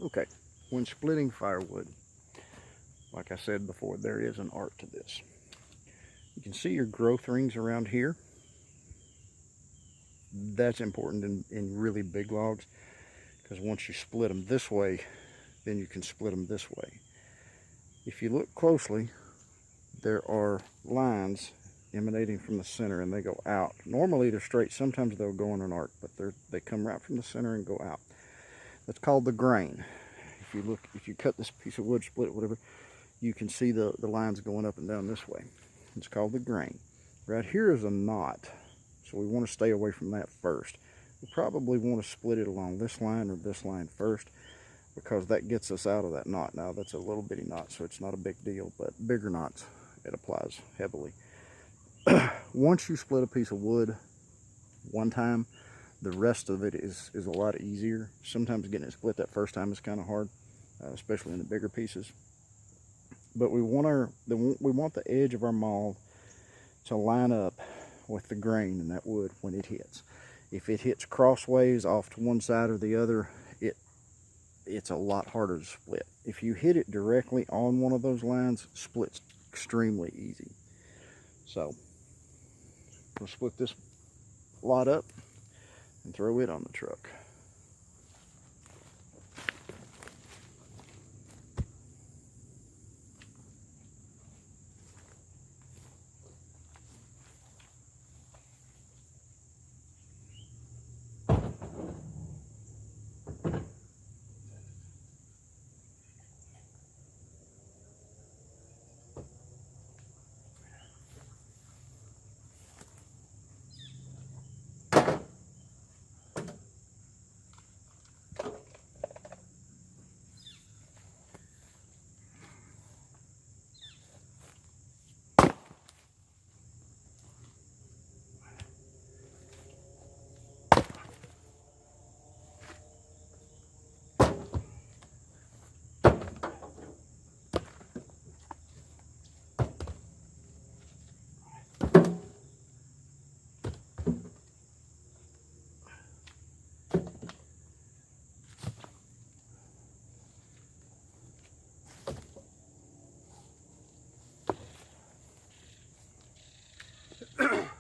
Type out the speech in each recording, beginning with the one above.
Okay, when splitting firewood, like I said before, there is an art to this. You can see your growth rings around here. That's important in really big logs, because once you split them this way, then you can split them this way. If you look closely, there are lines emanating from the center and they go out. Normally they're straight, sometimes they'll go in an arc, but they come right from the center and go out. That's called the grain. If you cut this piece of wood, split it, whatever, you can see the lines going up and down this way. It's called the grain. Right here is a knot, so we want to stay away from that first. We probably want to split it along this line or this line first, because that gets us out of that knot. Now that's a little bitty knot, so it's not a big deal, but bigger knots, it applies heavily. Once you split a piece of wood one time, the rest of it is a lot easier. Sometimes getting it split that first time is kind of hard, especially in the bigger pieces. But we want the edge of our maul to line up with the grain in that wood when it hits. If it hits crossways off to one side or the other, it's a lot harder to split. If you hit it directly on one of those lines, split's extremely easy. So we'll split this lot up and throw it on the truck.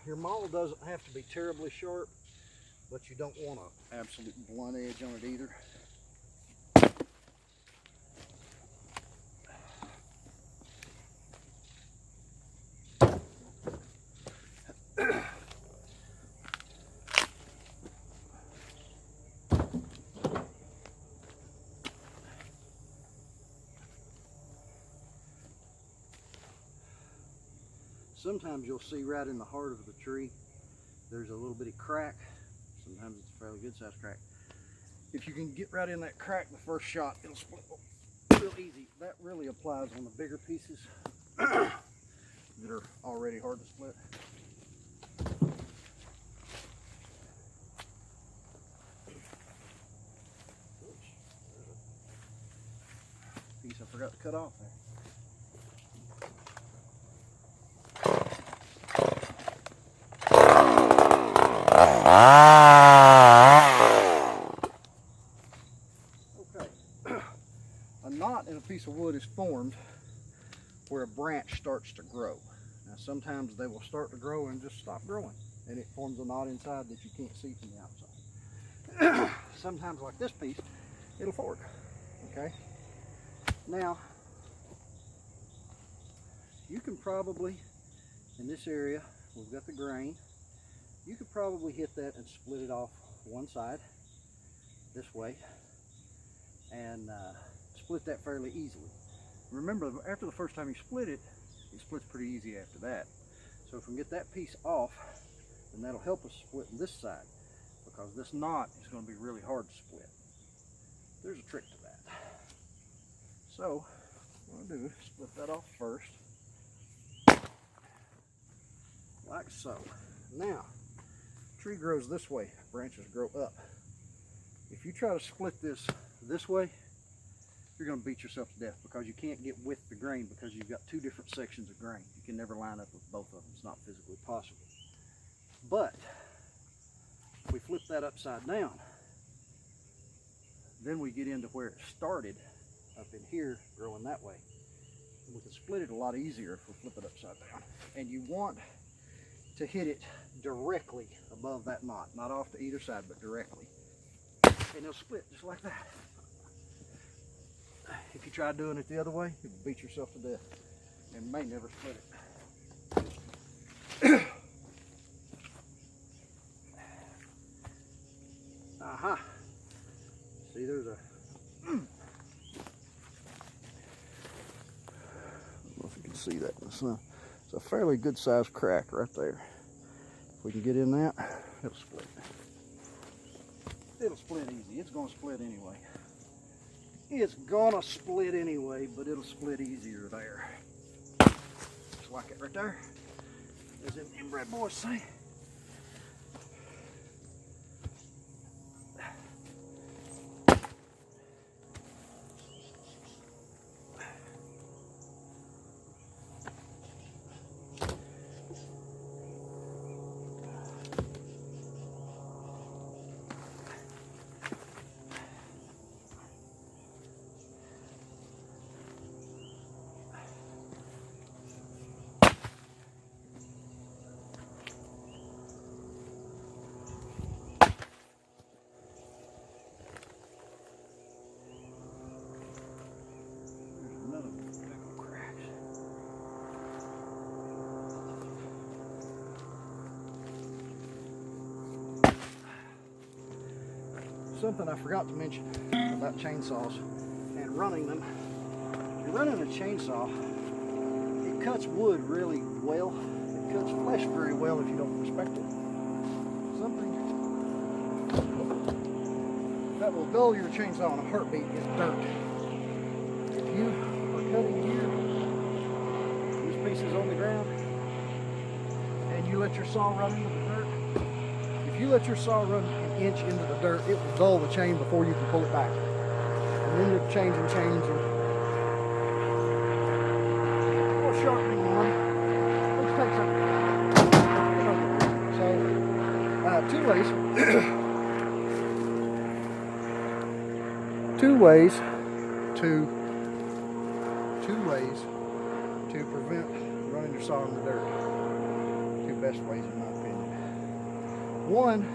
Your maul doesn't have to be terribly sharp, but you don't want an absolute blunt edge on it either. Sometimes you'll see right in the heart of the tree, there's a little bitty crack. Sometimes it's a fairly good sized crack. If you can get right in that crack the first shot, it'll split real easy. That really applies on the bigger pieces that are already hard to split. Oops, there's a piece I forgot to cut off there. Okay, a knot in a piece of wood is formed where a branch starts to grow. Now sometimes they will start to grow and just stop growing, and it forms a knot inside that you can't see from the outside. Sometimes, like this piece, it'll fork. Okay, now you can probably, in this area, we've got the grain. You could probably hit that and split it off one side this way and split that fairly easily. Remember, after the first time you split it, it splits pretty easy after that. So if we can get that piece off, then that'll help us split this side, because this knot is going to be really hard to split. There's a trick to that. So what I'll do is split that off first, like so. Now, tree grows this way, branches grow up. If you try to split this way, you're going to beat yourself to death, because you can't get with the grain, because you've got two different sections of grain. You can never line up with both of them. It's not physically possible. But if we flip that upside down, then we get into where it started up in here, growing that way. And we can split it a lot easier if we flip it upside down. And you want to hit it directly above that knot, not off to either side, but directly. And it'll split just like that. If you try doing it the other way, you'll beat yourself to death and may never split it. Aha. See, there's a... I don't know if you can see that in the sun. It's a fairly good sized crack right there. If we can get in that, it'll split. It'll split easy. It's gonna split anyway. It's gonna split anyway, but it'll split easier there. Just like it right there. As them inbred boys say. Something I forgot to mention about chainsaws and running them. If you're running a chainsaw, it cuts wood really well. It cuts flesh very well if you don't respect it. Something that will dull your chainsaw in a heartbeat is dirt. If you are cutting here, these pieces on the ground, and you let your saw run into the dirt, if you let your saw run an inch into the dirt, it will dull the chain before you can pull it back. And then you're changing chains or sharpening one, which takes a... So, two ways. Two ways to prevent running your saw in the dirt. Two best ways in my opinion. One,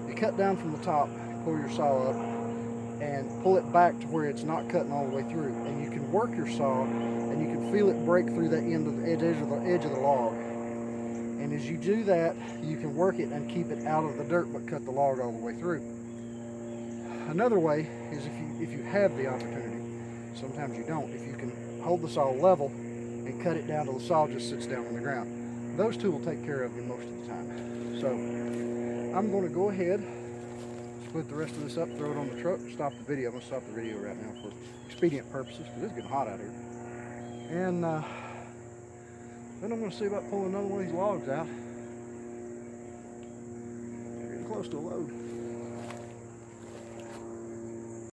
you cut down from the top, pull your saw up, and pull it back to where it's not cutting all the way through. And you can work your saw, and you can feel it break through that end of the edge of the log. And as you do that, you can work it and keep it out of the dirt, but cut the log all the way through. Another way is if you have the opportunity. Sometimes you don't. If you can hold the saw level and cut it down till the saw just sits down on the ground. Those two will take care of you most of the time. So I'm going to go ahead, split the rest of this up, throw it on the truck, stop the video. I'm going to stop the video right now for expedient purposes because it's getting hot out here. And then I'm going to see about pulling another one of these logs out. We're getting close to a load.